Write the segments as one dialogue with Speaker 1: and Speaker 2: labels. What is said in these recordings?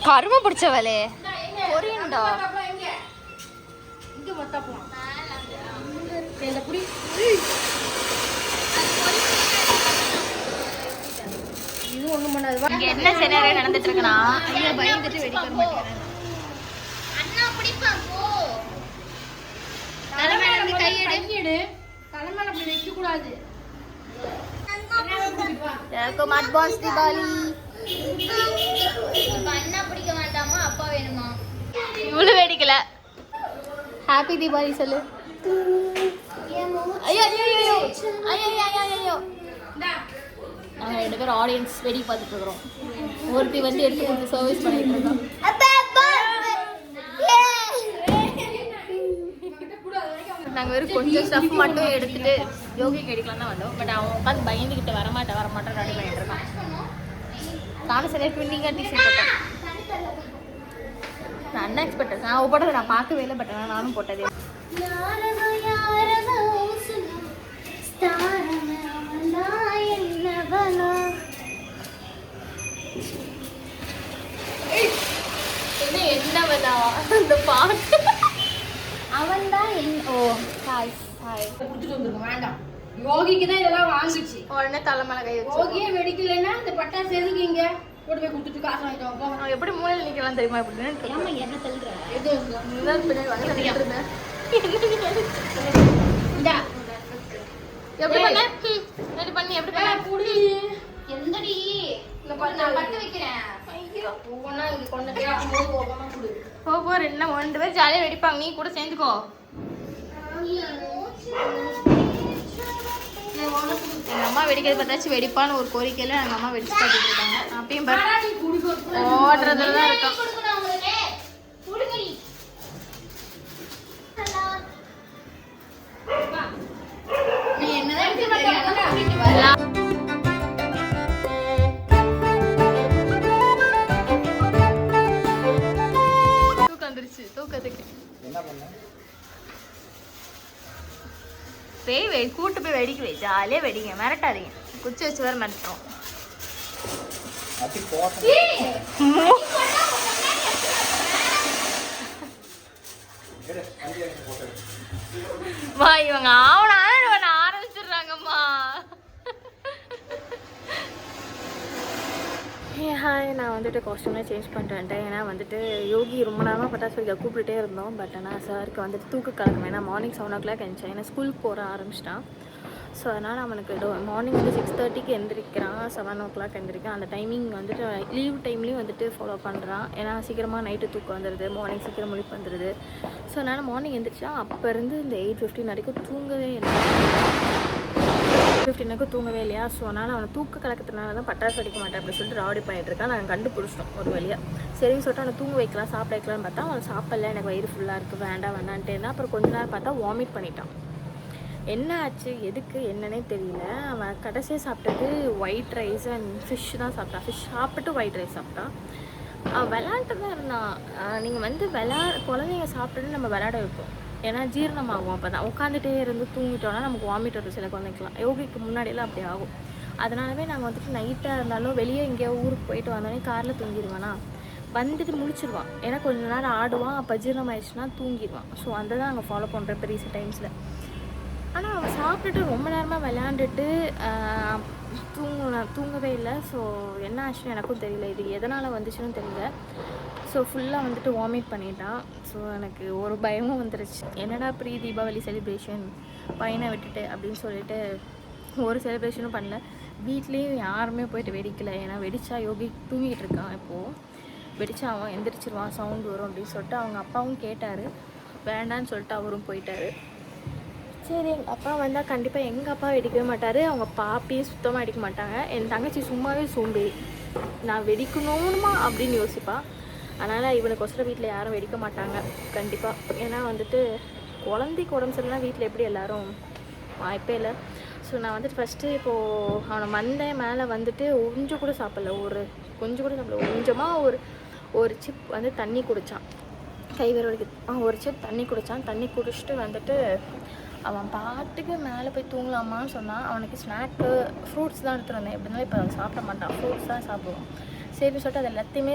Speaker 1: கரும பிடிச்சவளே பொரியண்டா
Speaker 2: இது ஒண்ணும் பண்ணாது.
Speaker 1: இங்க என்ன சினாரியோ நடந்துட்டு இருக்குன்னா ஐயா பயந்துட்டு வெடிக்க மாட்டேங்கிறாங்க.
Speaker 3: அண்ணா பிடிப்பா போ.
Speaker 2: தலைமையில வந்து கையெடு. தலைமையில அப்படி வைக்க கூடாது.
Speaker 1: Welcome advance Deepavali.
Speaker 3: இப்ப அண்ணா பிடிக்க வேண்டாமா அப்பா வேணுமா?
Speaker 1: இவ்வளவு வெடிக்கல. ஹாப்பி தீபாவளி சொல்லு. ஐயோ ஐயோ ஐயோ ஐயோ ஐயோ. நாங்கள் 2 பேரும் ஆடியன்ஸ் வெடி பார்த்துட்டு இருக்கிறோம். ஒருத்தி வந்து எடுத்து கொடுத்து சர்வீஸ் பண்ணிட்டு இருக்கோம். நாங்கள் வெறும் கொஞ்சம் ஸ்டஃப் மட்டும் எடுத்துட்டு யோகிக்கு எடுக்கலாம் தான் வந்தோம். பட் அவன் உட்காந்து பயந்துக்கிட்டு வரமாட்டேன் ரெடி பண்ணிட்டு இருக்கான். நானும் சரியாக ட்வின்னிங்காக டிஷர்ட் போட்டேன். நான் அன்எக்ஸ்பெக்டட். நான் போட்டதை நான் பார்க்கவே இல்லை. பட் நானும் போட்டதே. என்னவனா அந்த பாட்டு அவன் தான். ஓ ஹாய் ஹாய்
Speaker 2: குடுத்துட்டு வந்துருங்க. வேண்டாம். யோகிக்கு தான் இதெல்லாம் வாங்கிச்சு.
Speaker 1: உடனே தலைமையில கை வச்சு
Speaker 2: யோகியே வெடிக்கலைன்னா இந்த பட்டாசு எதுக்கு இங்க கொண்டு போய் கொடுத்துட்டு காசு வாங்கிட்டு வாங்க.
Speaker 1: அவன் எப்படி மூலையில் நிற்கலாம் தெரியுமா? இப்படி
Speaker 2: என்ன தள்ளுற? எது
Speaker 1: முதல் பின்னாடி வந்து நின்றுட்டு இருந்தேன். எப்படி பண்ண ரெடி பண்ணி எப்படி பண்ண
Speaker 2: புடி
Speaker 3: எந்தடி
Speaker 2: இந்த பண்ண
Speaker 3: நான் பட்டு வைக்கிறேன்.
Speaker 1: ஐயோ
Speaker 2: ஒவ்வொன்னா இங்க கொண்டு போய் ஒவ்வொன்னா குடு.
Speaker 1: போ ரெண்டு 2 பேர் ஜாலியாக வெடிப்பாங்க. நீ கூட சேர்ந்துக்கோ. எங்கள் அம்மா வெடிக்கிறது பார்த்தாச்சும் வெடிப்பான்னு ஒரு கோரிக்கையில் எங்கள் அம்மா வெடிச்சு காட்டிட்டு இருக்காங்க. அப்பயும் ஓடுறதுல தான் இருக்கான்.
Speaker 2: நீ என்னதான்
Speaker 1: தூக்கம் வந்துருச்சு. தூக்கத்துக்கு
Speaker 4: என்ன பண்ண?
Speaker 1: கூட்டு போய் வெடிக்க வை. ஜாலியாக வெடிங்க. மிரட்டாதீங்க. குச்சி வச்சு வேற மிரட்டுறோம்.
Speaker 4: அத்தி போட்டேன்.
Speaker 1: மா இவங்க ஆவணா ஆரம்பிச்சிடுறாங்கம்மா. ஹாய், நான் வந்துட்டு காஸ்டியூம்லாம் சேஞ்ச் பண்ணிட்டு வந்துட்டேன். ஏன்னா வந்துட்டு யோகி ரொம்ப நேரமாக பட்டாசு வெடிக்க கூப்பிட்டுட்டே இருந்தோம். பட் ஆனால் சாருக்கு வந்துட்டு தூக்க கலக்கம். ஏன்னா மார்னிங் 7 o'clock எழுந்துச்சேன். ஏன்னா ஸ்கூலுக்கு போகிற ஆரம்பிச்சிட்டான். ஸோ அதனால் அவனுக்கு மார்னிங் வந்து 6:30க்கு எந்திரிக்கிறான். 7 o'clock எந்திரிக்கான். அந்த டைமிங் வந்துட்டு லீவ் டைம்லேயும் வந்துட்டு ஃபாலோ பண்ணுறான். ஏன்னா சீக்கிரமாக நைட்டு தூக்கம் வந்துடுது, மார்னிங் சீக்கிரம் முழிப்பு வந்துடுது. ஸோ அதனால் மார்னிங் எந்திரிச்சா அப்போ இருந்து இந்த 8:15 வரைக்கும் தூங்கவே இல்லை. 8:15 தூங்கவே இல்லையா. ஸோ அதனால் அவனை தூக்க கலக்கத்தினால தான் பட்டாசு வெடிக்க மாட்டேன் அப்படின்னு சொல்லிட்டு ராவடி பண்ணிட்டு இருக்கான். நாங்கள் கண்டுபிடிச்சிட்டோம் ஒரு வழியாக. சரின்னு சொல்லிட்டு அவனை தூங்க வைக்கலாம், சாப்பிட வைக்கலான்னு பார்த்தா அவன் சாப்பிடல. எனக்கு வயிறு ஃபுல்லாக இருக்குது, வேண்டாம் வேண்டான்ட்டு இருந்தால். அப்புறம் கொஞ்ச நேரம் பார்த்தா வாமிட் பண்ணிட்டான். என்ன ஆச்சு எதுக்கு என்னன்னே தெரியல. அவன் கடைசியாக சாப்பிட்டது ஒயிட் ரைஸ் அண்ட் ஃபிஷ் தான் சாப்பிட்டான். ஃபிஷ் சாப்பிட்டு ஒயிட் ரைஸ் சாப்பிட்டான். அவன் விளாண்டுட்டு தான் இருந்தான். நீங்கள் வந்து குழந்தைங்க சாப்பிட்டுட்டு நம்ம விளையாட வைப்போம். ஏன்னா ஜீரணமாகும். அப்போ தான் உட்காந்துட்டே இருந்து தூங்கிட்டோன்னா நமக்கு வாமிட் வரும் சில குழந்தைக்கலாம். யோகிக்கு முன்னாடியெல்லாம் அப்படி ஆகும். அதனாலவே நாங்கள் வந்துட்டு நைட்டாக இருந்தாலும் வெளியே எங்கேயோ ஊருக்கு போயிட்டு வந்தோடனே காரில் தூங்கிடுவானா, வந்துட்டு முழிச்சிடுவான். ஏன்னா கொஞ்சம் நேரம் ஆடுவான், அப்போ ஜீரணம் ஆயிடுச்சுன்னா தூங்கிடுவான். ஸோ அந்த தான் நாங்கள் ஃபாலோ பண்ணுறோம் இப்போ ரீசெண்ட் டைம்ஸில். ஆனால் அவன் சாப்பிட்டுட்டு ரொம்ப நேரமாக விளையாண்டுட்டு தூங்கவே இல்லை. ஸோ என்ன ஆச்சுன்னு எனக்கும் தெரியல. இது எதனால் வந்துச்சுன்னு தெரியல. ஸோ ஃபுல்லாக வந்துட்டு வாமிட் பண்ணிட்டான். ஸோ எனக்கு ஒரு பயமும் வந்துருச்சு. என்னடா ப்ரீ தீபாவளி செலிப்ரேஷன் பையனை விட்டுட்டு அப்படின்னு சொல்லிட்டு ஒரு செலிப்ரேஷனும் பண்ணல. வீட்லேயும் யாருமே போயிட்டு வெடிக்கலை. ஏன்னா வெடிச்சா யோகி தூங்கிட்டு இருக்கான். இப்போது வெடிச்சா அவன் எந்திரிச்சிருவான், சவுண்டு வரும் அப்படின்னு சொல்லிட்டு அவங்க அப்பாவும் கேட்டார். வேண்டான்னு சொல்லிட்டு அவரும் போயிட்டார். சரி, எங்கள் அப்பா வந்தால் கண்டிப்பாக எங்கள் அப்பா வெடிக்கவே மாட்டார், அவங்க பாப்பியும் சுத்தமாக வெடிக்க மாட்டாங்க. என் தங்கச்சி சும்மாவே சோம்பேறி, நான் வெடிக்கணுமா அப்படின்னு யோசிப்பாள். அதனால் இவனுக்கொசரம் வீட்டில் யாரும் வெடிக்க மாட்டாங்க கண்டிப்பாக. ஏன்னா வந்துட்டு குழந்தைக்கு உடம்பு சரியில்லைனா வீட்டில் எப்படி எல்லோரும் வாய்ப்பே இல்லை. ஸோ நான் வந்துட்டு ஃபஸ்ட்டு இப்போது அவனை மந்தேன் மேலே வந்துட்டு கொஞ்சம் கூட சாப்பிடல, கொஞ்சம் கூட சாப்பிடல. கொஞ்சமாக ஒரு சிப் வந்து தண்ணி குடித்தான், கை விரலுக்கு ஒரு சிப் தண்ணி குடித்தான். தண்ணி குடிச்சிட்டு வந்துட்டு அவன் பாட்டுக்கு மேலே போய் தூங்கலாமான்னு சொன்னான். அவனுக்கு ஸ்நாக்கு ஃப்ரூட்ஸ் தான் எடுத்துகிட்டு வந்தேன். எப்படினாலும் இப்போ அவன் சாப்பிட மாட்டான், ஃப்ரூட்ஸ் தான் சாப்பிடுவான். சரி சொல்லிட்டு அது எல்லாத்தையுமே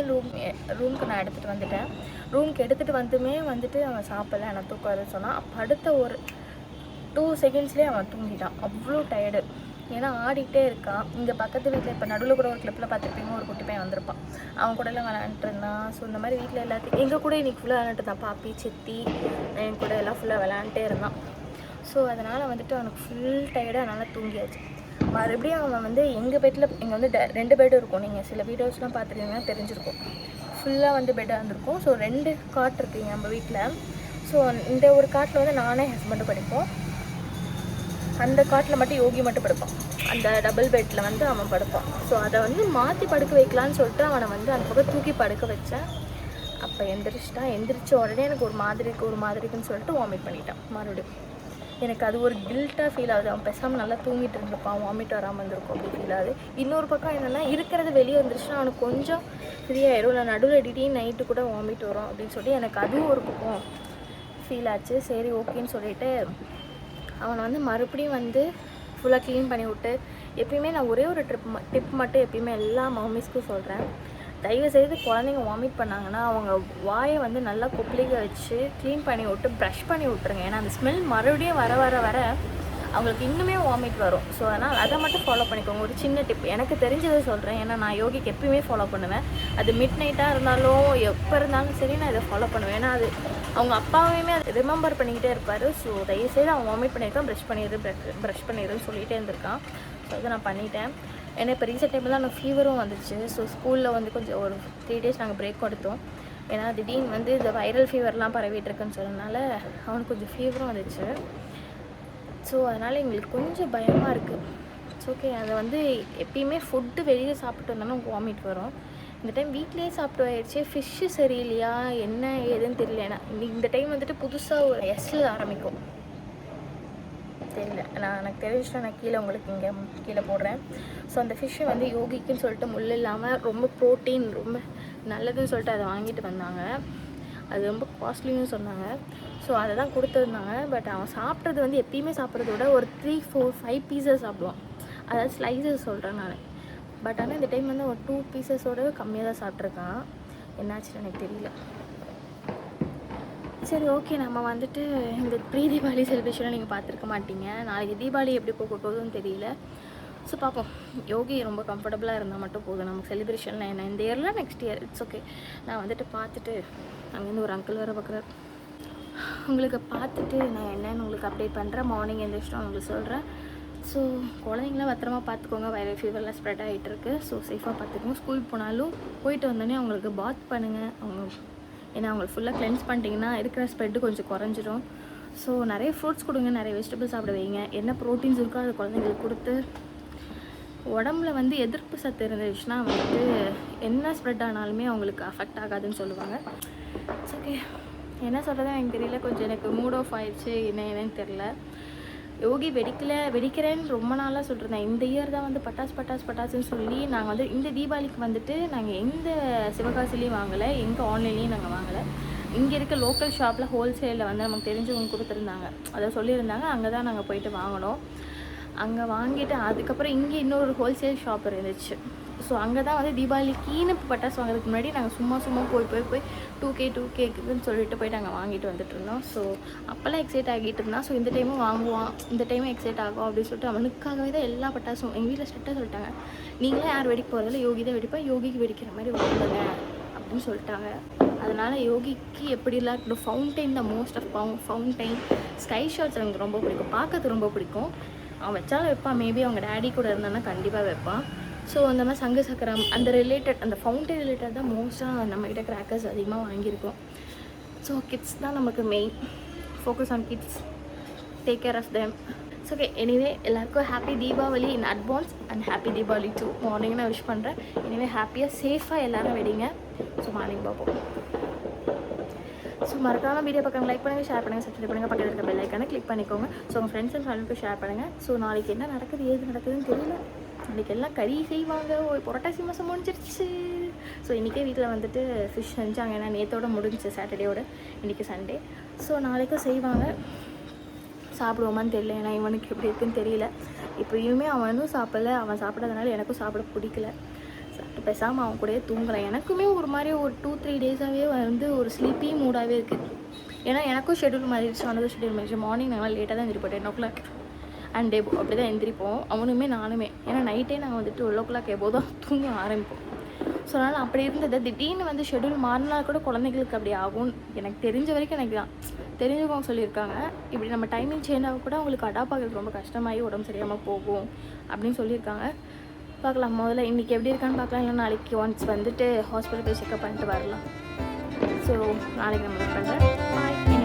Speaker 1: ரூமுக்கு நான் எடுத்துகிட்டு வந்துட்டேன். ரூமுக்கு எடுத்துகிட்டு வந்துமே வந்துட்டு அவன் சாப்பிடல, நான் தூக்கம் வருதுன்னு சொன்னான். அப்போ அடுத்த ஒரு 2 செகண்ட்ஸ்லேயே அவன் தூங்கிட்டான். அவ்வளோ டயர்டு. ஏன்னா ஆடிக்கிட்டே இருக்கான். இங்கே பக்கத்து வீட்டில் இப்போ நடுவில் கூட ஒரு கிளிப்பில் பார்த்துருப்பீங்க, ஒரு குட்டி பையன் வந்திருப்பான். அவன் கூட எல்லாம் விளையாண்டுட்டு இருந்தான். ஸோ இந்த மாதிரி வீட்டில் எல்லாத்தையும் எங்கள் கூட இன்றைக்கி ஃபுல்லாக விளையாண்டுட்டு இருந்தான். பாப்பி சித்தி என் கூட எல்லாம் ஃபுல்லாக விளையாண்டுட்டே இருந்தான். ஸோ அதனால் வந்துட்டு அவனுக்கு ஃபுல் டயர்டு, அதனால் தூங்கியாச்சு. மறுபடியும் அவன் வந்து எங்கள் பெட்டில், இங்கே வந்து 2 பெட்டு இருக்கும். நீங்கள் சில வீடியோஸ்லாம் பார்த்துருந்தீங்கன்னா தெரிஞ்சிருக்கும். ஃபுல்லாக வந்து பெட்டாக இருந்திருக்கும். ஸோ 2 காட் இருக்குங்க நம்ம வீட்டில். ஸோ இந்த ஒரு காட்டில் வந்து நானே ஹஸ்பண்டும் படிப்போம். அந்த காட்டில் மட்டும் யோகி மட்டும் படுப்பான். அந்த டபுள் பெட்டில் வந்து அவன் படுப்பான். ஸோ அதை வந்து மாற்றி படுக்க வைக்கலான்னு சொல்லிட்டு அவனை வந்து அந்த பக்கம் தூக்கி படுக்க வச்சேன். அப்போ எந்திரிச்ச உடனே எனக்கு ஒரு மாதிரிக்குன்னு சொல்லிட்டு வாமிட் பண்ணிட்டான் மறுபடியும். எனக்கு அது ஒரு கில்ட்டாக ஃபீல் ஆகுது. அவன் பேசாமல் நல்லா தூங்கிட்டு இருந்திருப்பான், வாமிட் வராமல் இருந்திருக்கும் அப்படி ஃபீல் ஆகுது. இன்னொரு பக்கம் என்னென்னா இருக்கிறது வெளியே வந்துருச்சுன்னா அவனுக்கு கொஞ்சம் ஃப்ரீயாயிரும். இல்லை நடுவில் திடீர்னு நைட்டு கூட வாமிட் வரும் அப்படின்னு சொல்லி எனக்கு அதுவும் ஒரு பக்கம் ஃபீல் ஆச்சு. சரி ஓகேன்னு சொல்லிவிட்டு அவனை வந்து மறுபடியும் வந்து ஃபுல்லாக க்ளீன் பண்ணி விட்டு, எப்பயுமே நான் ஒரே ஒரு டிப் மட்டும் எப்பயுமே எல்லா மம்மிஸ்க்கும் சொல்கிறேன். தயவுசெய்து குழந்தைங்க வாமிட் பண்ணாங்கன்னா அவங்க வாயை வந்து நல்லா கொப்பளிக்க வச்சு க்ளீன் பண்ணி விட்டு ப்ரஷ் பண்ணி விட்ருங்க. ஏன்னா அந்த ஸ்மெல் மறுபடியும் வர அவங்களுக்கு இன்னுமே வாமிட் வரும். ஸோ அதனால் அதை மட்டும் ஃபாலோ பண்ணிக்கோங்க. ஒரு சின்ன டிப் எனக்கு தெரிஞ்சதை சொல்கிறேன். ஏன்னா நான் யோகிக்கு எப்பயுமே ஃபாலோ பண்ணுவேன். அது மிட் நைட்டாக இருந்தாலும் எப்போ இருந்தாலும் சரி நான் இதை ஃபாலோ பண்ணுவேன். ஏன்னா அது அவங்க அப்பாவையுமே அது ரிமெம்பர் பண்ணிக்கிட்டே இருப்பார். ஸோ தயவுசெய்து அவன் வாமிட் பண்ணியிருக்கான், ப்ரஷ் பண்ணிடுன்னு சொல்லிகிட்டே இருந்திருக்கான். ஸோ அதை நான் பண்ணிட்டேன். ஏன்னா இப்போ ரீசெண்ட் டைமில் எனக்கு ஃபீவரும் வந்துச்சு. ஸோ ஸ்கூலில் வந்து கொஞ்சம் ஒரு 3 days நாங்கள் பிரேக் கொடுத்தோம். ஏன்னா திடீர்னு வந்து இந்த வைரல் ஃபீவர்லாம் பரவிட்டுருக்குன்னு சொன்னதுனால அவனுக்கு கொஞ்சம் ஃபீவரும் வந்துச்சு. ஸோ அதனால் எங்களுக்கு கொஞ்சம் பயமாக இருக்குது. It's okay. அதை வந்து எப்பயுமே ஃபுட்டு வெளியே சாப்பிட்டு வந்தோன்னா வாமிட் வரும். இந்த டைம் வீட்டிலேயே சாப்பிட்டு ஆயிடுச்சு. ஃபிஷ்ஷு சரியில்லையா என்ன ஏதுன்னு தெரியல. ஏன்னா இந்த டைம் வந்துட்டு புதுசாக ஒரு எஸ்ஸில் ஆரம்பிக்கும் தெரியல. எனக்கு தெரிஞ்சுன்னா நான் கீழே உங்களுக்கு இங்கே கீழே போடுறேன். ஸோ அந்த ஃபிஷ்ஷை வந்து யோகிக்குன்னு சொல்லிட்டு முள் இல்லாமல் ரொம்ப ப்ரோட்டீன் ரொம்ப நல்லதுன்னு சொல்லிட்டு அதை வாங்கிட்டு வந்தாங்க. அது ரொம்ப காஸ்ட்லின்னு சொன்னாங்க. ஸோ அதை தான் கொடுத்துருந்தாங்க. பட் அவன் சாப்பிட்றது வந்து எப்பயுமே சாப்பிட்றத விட ஒரு 3, 4, 5 பீசஸ் சாப்பிடுவான். அதாவது ஸ்லைசஸ் சொல்கிறேன் நான். பட் ஆனால் இந்த டைம் வந்து ஒரு 2 பீசஸோட கம்மியாக தான் சாப்பிட்ருக்கான். என்னாச்சுன்னு எனக்கு தெரியல. சரி ஓகே. நம்ம வந்துட்டு இந்த ப்ரீ தீபாவளி செலிப்ரேஷனை நீங்கள் பார்த்துருக்க மாட்டீங்க. நாளைக்கு தீபாவளி எப்படி போக போகுதுன்னு தெரியல. ஸோ பார்ப்போம். யோகி ரொம்ப கம்ஃபர்டபுளாக இருந்தால் மட்டும் போதும். நமக்கு செலிப்ரேஷனில் என்ன இந்த இயரில் நெக்ஸ்ட் இயர் இட்ஸ் ஓகே. நான் வந்துட்டு பார்த்துட்டு அங்கேருந்து ஒரு அங்கிள் வேறு பார்க்குறாரு. உங்களுக்கு பார்த்துட்டு நான் என்னென்னு உங்களுக்கு அப்டேட் பண்ணுறேன். மார்னிங் எந்திரிச்சிட்டு உங்களுக்கு சொல்கிறேன். ஸோ குழந்தைங்களாம் பத்திரமா பார்த்துக்கோங்க. வைரல் ஃபீவர்லாம் ஸ்ப்ரெட் ஆகிட்டு இருக்குது. ஸோ சேஃபாக பார்த்துக்கோங்க. ஸ்கூல் போனாலும் போயிட்டு வந்தோடனே அவங்களுக்கு பாத் பண்ணுங்கள். ஏன்னா அவங்களுக்கு ஃபுல்லாக கிளென்ஸ் பண்ணிட்டீங்கன்னா இருக்கிற ஸ்ப்ரெட்டு கொஞ்சம் குறைஞ்சிரும். ஸோ நிறைய ஃப்ரூட்ஸ் கொடுங்க, நிறைய வெஜிடபிள்ஸ் சாப்பிட வைங்க. என்ன ப்ரோட்டீன்ஸ் இருக்கோ அது குழந்தைங்களுக்கு கொடுத்து உடம்புல வந்து எதிர்ப்பு சத்து இருந்துச்சுன்னா வந்து என்ன ஸ்ப்ரெட் ஆனாலுமே அவங்களுக்கு அஃபெக்ட் ஆகாதுன்னு சொல்லுவாங்க. It's okay. என்ன சொல்கிறதா எனக்கு தெரியல. கொஞ்சம் எனக்கு மூட் ஆஃப் ஆயிடுச்சு. என்னன்னு தெரில. யோகி வெடிக்கிறேன்னு ரொம்ப நாளாக சொல்லிருந்தேன். இந்த இயர் தான் வந்து பட்டாசுன்னு சொல்லி நாங்கள் வந்து இந்த தீபாவளிக்கு வந்துட்டு நாங்கள் எந்த சிவகாசிலையும் வாங்கலை, எங்கே ஆன்லைன்லேயும் நாங்கள் வாங்கலை. இங்கே இருக்க லோக்கல் ஷாப்பில் ஹோல்சேலில் வந்து நமக்கு தெரிஞ்சவங்க கொடுத்துருந்தாங்க, அதை சொல்லியிருந்தாங்க. அங்கே தான் நாங்கள் போயிட்டு வாங்கினோம். அங்கே வாங்கிட்டு அதுக்கப்புறம் இங்கே இன்னொரு ஹோல்சேல் ஷாப் இருந்துச்சு. ஸோ அங்கே தான் வந்து தீபாவளிக்குன்னு பட்டாசு வாங்குறதுக்கு முன்னாடி நாங்கள் சும்மா போய் 2K சொல்லிட்டு போயிட்டு அங்கே வாங்கிட்டு வந்துட்டு இருந்தோம். ஸோ அப்போல்லாம் எக்ஸைட் ஆகிட்டு இருந்தான். ஸோ இந்த டைமும் வாங்குவான், இந்த டைமும் எக்ஸைட் ஆகும் அப்படின்னு சொல்லிட்டு அவனுக்காகவே தான் எல்லா பட்டாசும் எங்கள் வீட்டில் ஸ்ட்ரிக்டாக சொல்லிட்டாங்க. நீங்களே யார் வெடிக்க போகிறதில்ல, யோகி தான் வெடிப்பா, யோகிக்கு வெடிக்கிற மாதிரி வாங்குங்க அப்படின்னு சொல்லிட்டாங்க. அதனால் யோகிக்கு எப்படிலாம் இருக்கணும், ஃபவுண்டைன் தான் most of fountain sky shots எனக்கு ரொம்ப பிடிக்கும், பார்க்கறது ரொம்ப பிடிக்கும். அவன் வச்சாலும் வைப்பான். மேபி அவங்க டேடி கூட இருந்தானா கண்டிப்பாக வைப்பான். ஸோ அந்த மாதிரி சங்கு சக்கரம் அந்த ரிலேட்டட் அந்த ஃபவுண்டைன் ரிலேட்டட் தான் மோஸ்ட்டாக நம்மக்கிட்ட கிராக்கர்ஸ் அதிகமாக வாங்கியிருக்கோம். ஸோ கிட்ஸ் தான் நமக்கு main. Focus on kids, take care of them. So okay. Anyway எல்லாருக்கும் happy Deepavali in advance and happy Deepavali too. Morning நான் விஷ் பண்ணுறேன். எனிவே ஹாப்பியாக சேஃபாக எல்லோரும் வெடிங்க. ஸோ மார்னிங் பார்ப்போம். ஸோ மறக்காமல் வீடியோ பக்கம் லைக் பண்ணுங்கள், ஷேர் பண்ணுங்கள், சப்ஸ்கிரைப் பண்ணுங்கள், பக்கத்தில் இருக்க பெல் ஐக்கானை கிளிக் பண்ணிக்கோங்க. ஸோ உங்கள் ஃப்ரெண்ட்ஸ் அண்ட் ஃபேமிலிக்கு ஷேர் பண்ணுங்கள். ஸோ நாளைக்கு என்ன நடக்குது ஏது நடக்குதுன்னு தெரியல. இன்றைக்கி எல்லாம் கறி செய்வாங்க. புரட்டாசி மாதம் முடிஞ்சிருச்சு. ஸோ இன்றைக்கே வீட்டில் வந்துட்டு ஃபிஷ் செஞ்சாங்க. ஏன்னா நேற்றோட முடிஞ்சிச்சு, சாட்டர்டேயோட. இன்றைக்கி சண்டே. ஸோ நாளைக்கும் செய்வாங்க. சாப்பிடுவோமான்னு தெரியல. ஏன்னா இவனுக்கு எப்படி இருக்குன்னு தெரியல. இப்போயுமே அவனும் சாப்பிடல. அவன் சாப்பிடாதனால எனக்கும் சாப்பிட பிடிக்கல. சாப்பிட்டு பேசாமல் அவன் கூடயே தூங்கலாம். எனக்குமே ஒரு மாதிரி ஒரு 2-3 டேஸாகவே வந்து ஒரு ஸ்லீப்பி மூடாகவே இருக்குது. ஏன்னா எனக்கும் ஷெட்யூல் மாறிடுச்சு, அவனுக்கும் ஷெட்யூல் மாறிடுச்சு. மார்னிங் நாங்கள் லேட்டாக தான் எந்திரிப்போம், 10 o'clock அண்ட் டே அப்படி தான் எந்திரிப்போம். அவனுமே நானுமே. ஏன்னா நைட்டே நாங்கள் வந்துட்டு 12 o'clock எப்போ தான் தூங்க ஆரம்பிப்போம். ஸோ அதனால் அப்படி இருந்தது. திடீர்னு வந்து ஷெட்யூல் மாறினா கூட குழந்தைங்களுக்கு அப்படி ஆகும். எனக்கு தெரிஞ்ச வரைக்கும் எனக்கு தான் தெரிஞ்சவங்க சொல்லியிருக்காங்க. இப்படி நம்ம டைமிங் சேஞ்ச் ஆக கூட அவங்களுக்கு அடாப்ட் ஆகிறது ரொம்ப கஷ்டமாகி உடம்பு சரியாமல் போகும் அப்படின்னு சொல்லியிருக்காங்க. பார்க்கலாம். முதல்ல இன்றைக்கி எப்படி இருக்கான்னு பார்க்கலாம். இல்லை நாளைக்கு ஒன்ஸ் வந்துட்டு ஹாஸ்பிட்டல் போய் செக்அப் பண்ணிட்டு வரலாம். ஸோ நாளைக்கு நம்ம பண்ணுறேன். பாய்.